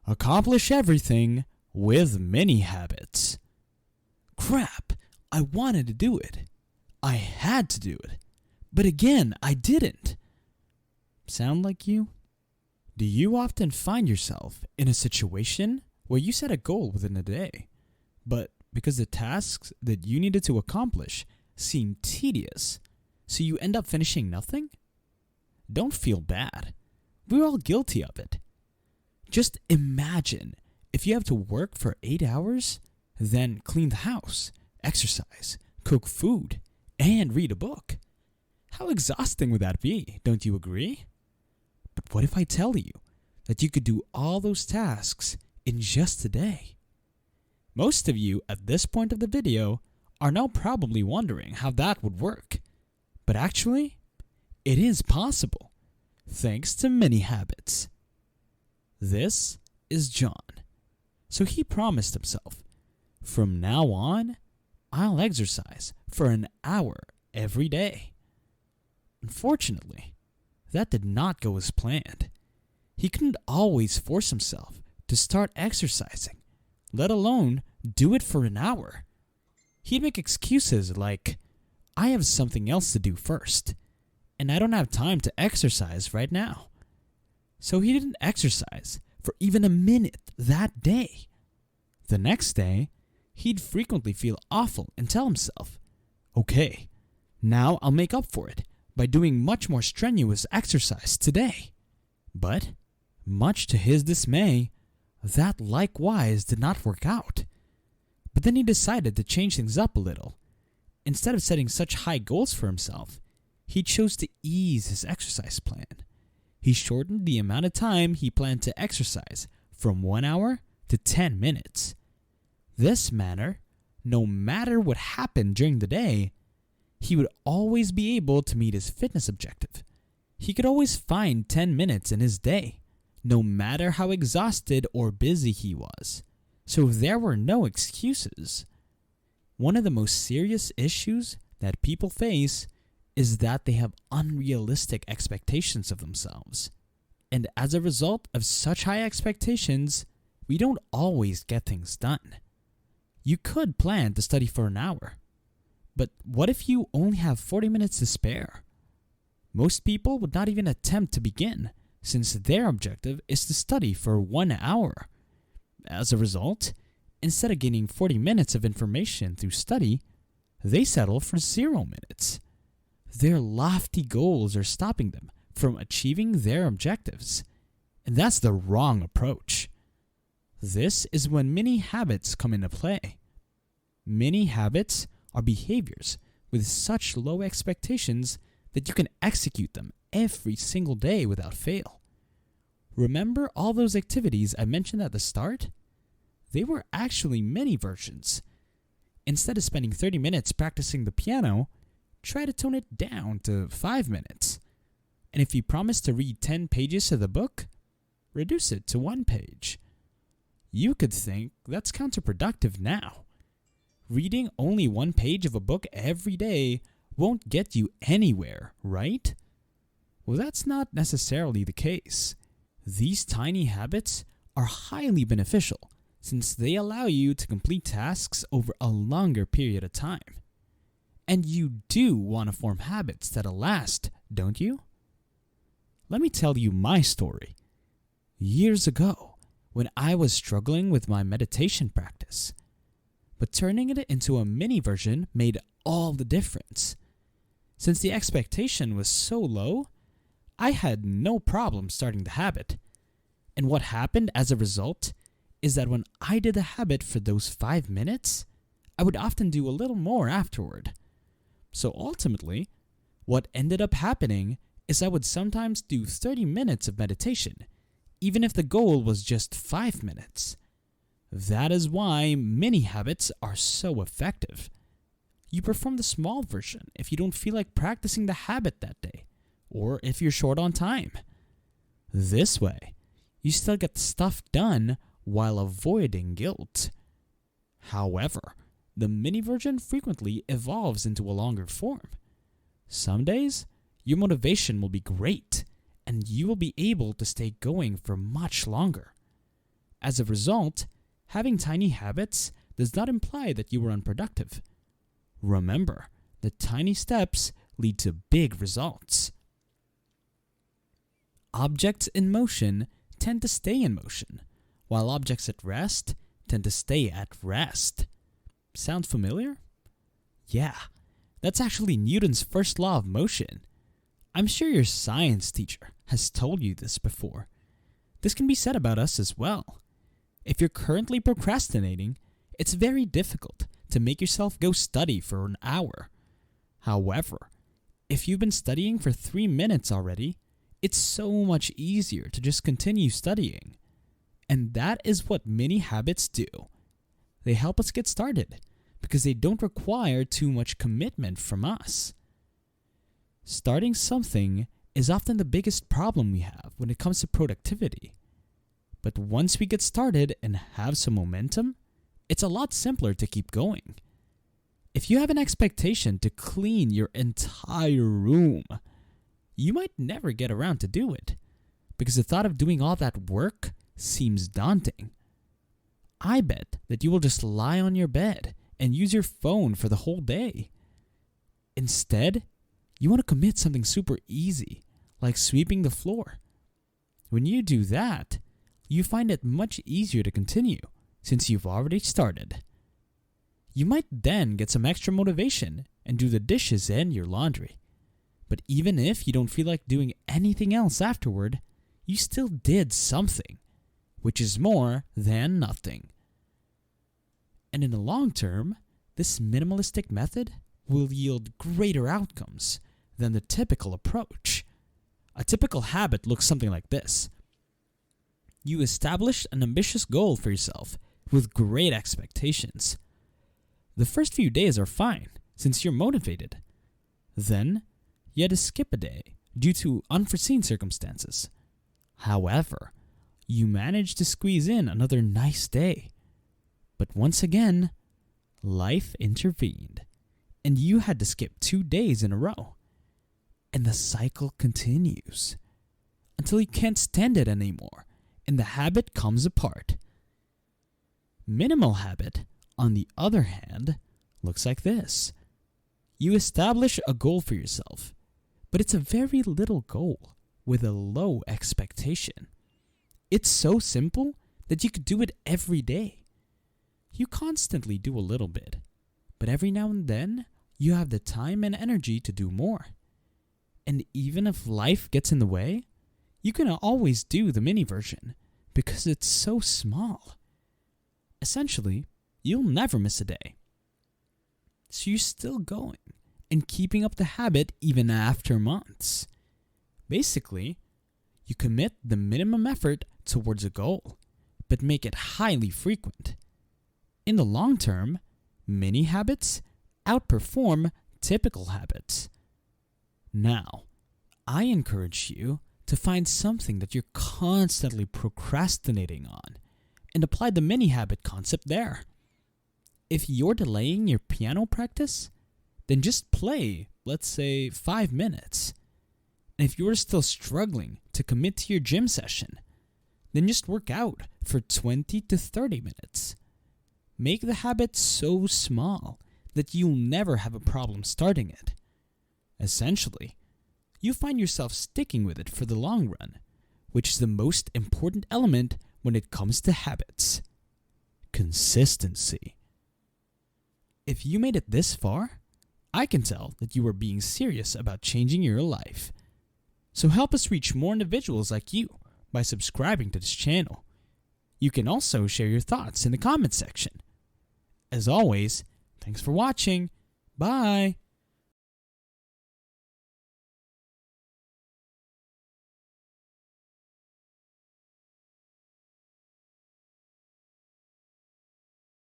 Accomplish everything with mini habits. Crap, I wanted to do it. I had to do it. But again, I didn't. Sound like you? Do you often find yourself in a situation where you set a goal within a day, but because the tasks that you needed to accomplish seem tedious, so you end up finishing nothing? Don't feel bad. We're all guilty of it. Just imagine if you have to work for 8 hours, then clean the house, exercise, cook food, and read a book. How exhausting would that be, don't you agree? But what if I tell you that you could do all those tasks in just a day? Most of you at this point of the video are now probably wondering how that would work. But actually, it is possible, thanks to mini habits. This is John. So he promised himself, from now on, I'll exercise for an hour every day. Unfortunately, that did not go as planned. He couldn't always force himself to start exercising, let alone do it for an hour. He'd make excuses like, I have something else to do first, and I don't have time to exercise right now. So he didn't exercise for even a minute that day. The next day, he'd frequently feel awful and tell himself, okay, now I'll make up for it by doing much more strenuous exercise today. But, much to his dismay, that likewise did not work out. But then he decided to change things up a little. Instead of setting such high goals for himself, he chose to ease his exercise plan. He shortened the amount of time he planned to exercise from 1 hour to 10 minutes. This manner, no matter what happened during the day, he would always be able to meet his fitness objective. He could always find 10 minutes in his day, no matter how exhausted or busy he was. So there were no excuses. One of the most serious issues that people face is that they have unrealistic expectations of themselves. And as a result of such high expectations, we don't always get things done. You could plan to study for an hour, but what if you only have 40 minutes to spare? Most people would not even attempt to begin, since their objective is to study for 1 hour. As a result, instead of gaining 40 minutes of information through study, they settle for 0 minutes. Their lofty goals are stopping them from achieving their objectives, and that's the wrong approach. This is when mini habits come into play. Mini habits are behaviors with such low expectations that you can execute them every single day without fail. Remember all those activities I mentioned at the start? They were actually mini versions. Instead of spending 30 minutes practicing the piano, try to tone it down to 5 minutes. And if you promise to read 10 pages of the book, reduce it to 1 page. You could think that's counterproductive now. Reading only 1 page of a book every day won't get you anywhere, right? Well, that's not necessarily the case. These tiny habits are highly beneficial since they allow you to complete tasks over a longer period of time. And you do want to form habits that'll last, don't you? Let me tell you my story. Years ago, when I was struggling with my meditation practice, but turning it into a mini version made all the difference. Since the expectation was so low, I had no problem starting the habit. And what happened as a result is that when I did the habit for those 5 minutes, I would often do a little more afterward. So ultimately, what ended up happening is I would sometimes do 30 minutes of meditation, even if the goal was just 5 minutes. That is why mini habits are so effective. You perform the small version if you don't feel like practicing the habit that day, or if you're short on time. This way, you still get the stuff done while avoiding guilt. However, the mini version frequently evolves into a longer form. Some days, your motivation will be great, and you will be able to stay going for much longer. As a result, having tiny habits does not imply that you were unproductive. Remember that tiny steps lead to big results. Objects in motion tend to stay in motion, while objects at rest tend to stay at rest. Sound familiar? Yeah, that's actually Newton's first law of motion. I'm sure your science teacher has told you this before. This can be said about us as well. If you're currently procrastinating, it's very difficult to make yourself go study for an hour. However, if you've been studying for 3 minutes already, it's so much easier to just continue studying. And that is what mini habits do. They help us get started because they don't require too much commitment from us. Starting something is often the biggest problem we have when it comes to productivity. But once we get started and have some momentum, it's a lot simpler to keep going. If you have an expectation to clean your entire room, you might never get around to do it because the thought of doing all that work seems daunting. I bet that you will just lie on your bed and use your phone for the whole day. Instead, you want to commit something super easy, like sweeping the floor. When you do that, you find it much easier to continue since you've already started. You might then get some extra motivation and do the dishes and your laundry. But even if you don't feel like doing anything else afterward, you still did something, which is more than nothing. And in the long term, this minimalistic method will yield greater outcomes than the typical approach. A typical habit looks something like this. You establish an ambitious goal for yourself with great expectations. The first few days are fine since you're motivated. Then, you had to skip a day due to unforeseen circumstances. However, you managed to squeeze in another nice day. But once again, life intervened, and you had to skip 2 days in a row. And the cycle continues until you can't stand it anymore, and the habit comes apart. Minimal habit, on the other hand, looks like this. You establish a goal for yourself, but it's a very little goal with a low expectation. It's so simple that you could do it every day. You constantly do a little bit, but every now and then, you have the time and energy to do more. And even if life gets in the way, you can always do the mini version because it's so small. Essentially, you'll never miss a day. So you're still going and keeping up the habit even after months. Basically, you commit the minimum effort towards a goal, but make it highly frequent. In the long term, mini habits outperform typical habits. Now, I encourage you to find something that you're constantly procrastinating on and apply the mini habit concept there. If you're delaying your piano practice, then just play, let's say, 5 minutes. And if you're still struggling to commit to your gym session, then just work out for 20 to 30 minutes. Make the habit so small that you'll never have a problem starting it. Essentially, you find yourself sticking with it for the long run, which is the most important element when it comes to habits. Consistency. If you made it this far, I can tell that you are being serious about changing your life. So help us reach more individuals like you by subscribing to this channel. You can also share your thoughts in the comment section. As always, thanks for watching. Bye!